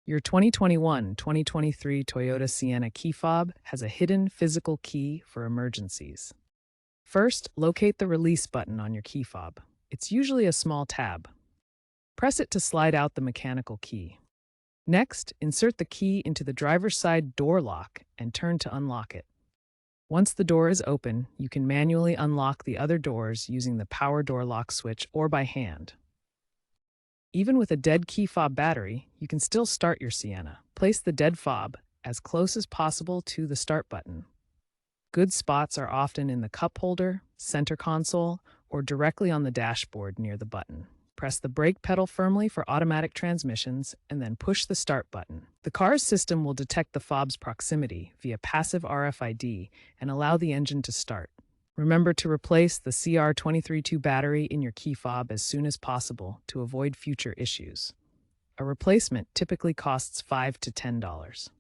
Your 2021-2023 Toyota Sienna key fob has a hidden physical key for emergencies. First, locate the release button on your key fob. It's usually a small tab. Press it to slide out the mechanical key. Next, insert the key into the driver's side door lock and turn to unlock it. Once the door is open, you can manually unlock the other doors using the power door lock switch or by hand. Even with a dead key fob battery, you can still start your Sienna. Place the dead fob as close as possible to the start button. Good spots are often in the cup holder, center console, or directly on the dashboard near the button. Press the brake pedal firmly for automatic transmissions and then push the start button. The car's system will detect the fob's proximity via passive RFID and allow the engine to start. Remember to replace the CR232 battery in your key fob as soon as possible to avoid future issues. A replacement typically costs $5 to $10.